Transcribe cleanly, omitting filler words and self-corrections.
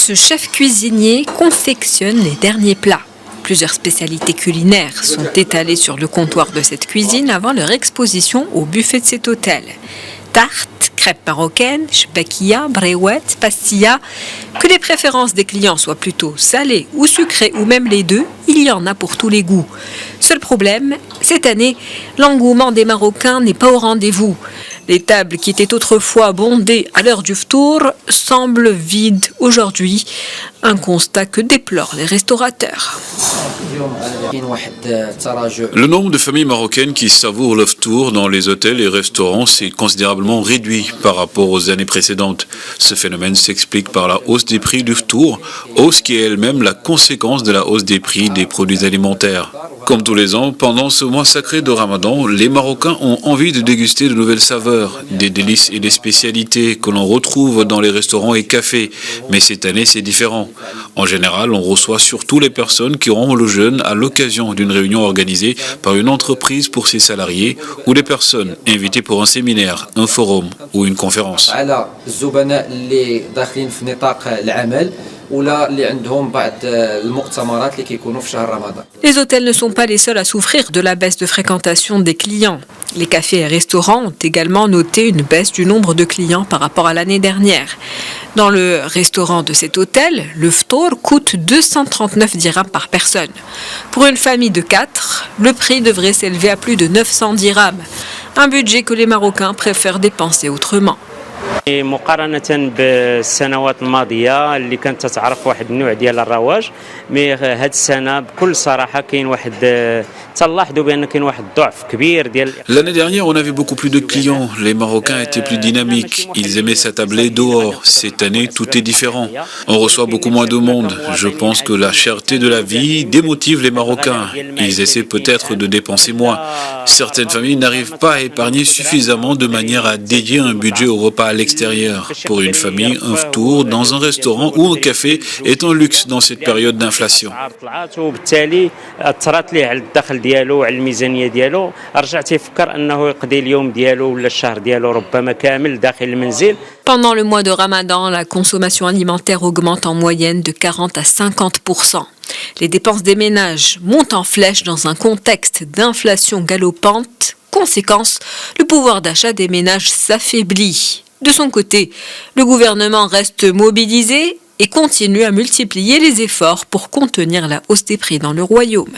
Ce chef cuisinier confectionne les derniers plats. Plusieurs spécialités culinaires sont étalées sur le comptoir de cette cuisine avant leur exposition au buffet de cet hôtel. Tartes, crêpes marocaines, chbakia, bréouettes, pastillas. Que les préférences des clients soient plutôt salées ou sucrées ou même les deux, il y en a pour tous les goûts. Seul problème, cette année, l'engouement des Marocains n'est pas au rendez-vous. Les tables qui étaient autrefois bondées à l'heure du ftour semblent vides aujourd'hui. Un constat que déplorent les restaurateurs. Le nombre de familles marocaines qui savourent le ftour dans les hôtels et restaurants s'est considérablement réduit par rapport aux années précédentes. Ce phénomène s'explique par la hausse des prix du ftour, hausse qui est elle-même la conséquence de la hausse des prix des produits alimentaires. Comme tous les ans, pendant ce mois sacré de Ramadan, les Marocains ont envie de déguster de nouvelles saveurs, des délices et des spécialités que l'on retrouve dans les restaurants et cafés. Mais cette année, c'est différent. En général, on reçoit surtout les personnes qui auront le jeûne à l'occasion d'une réunion organisée par une entreprise pour ses salariés ou des personnes invitées pour un séminaire, un forum ou une conférence. Les hôtels ne sont pas les seuls à souffrir de la baisse de fréquentation des clients. Les cafés et restaurants ont également noté une baisse du nombre de clients par rapport à l'année dernière. Dans le restaurant de cet hôtel, le ftour coûte 239 dirhams par personne. Pour une famille de 4, le prix devrait s'élever à plus de 900 dirhams. Un budget que les Marocains préfèrent dépenser autrement. مقارنة بالسنوات الماضية اللي كانت تتعرف واحد النوع ديال الرواج مي هاد السنة بكل صراحة كاين واحد تلاحظوا بأن كاين واحد ضعف كبير ديال. L'année dernière, on avait beaucoup plus de clients. Les Marocains étaient plus dynamiques. Ils aimaient s'attabler dehors. Cette année, tout est différent. On reçoit beaucoup moins de monde. Je pense que la cherté de la vie démotive les Marocains. Ils essaient peut-être de dépenser moins. Certaines familles n'arrivent pas à épargner suffisamment de manière à dédier un budget au repas à l'extérieur. Pour une famille, un ftour dans un restaurant ou un café est un luxe dans cette période d'inflation. ديالو على الميزانيه ديالو رجع تيفكر انه يقضي اليوم ديالو ولا الشهر ديالو ربما كامل داخل المنزل. Pendant le mois de Ramadan, la consommation alimentaire augmente en moyenne de 40 à 50%. Les dépenses des ménages montent en flèche dans un contexte d'inflation galopante. Conséquence, le pouvoir d'achat des ménages s'affaiblit. De son côté, le gouvernement reste mobilisé et continue à multiplier les efforts pour contenir la hausse des prix dans le royaume.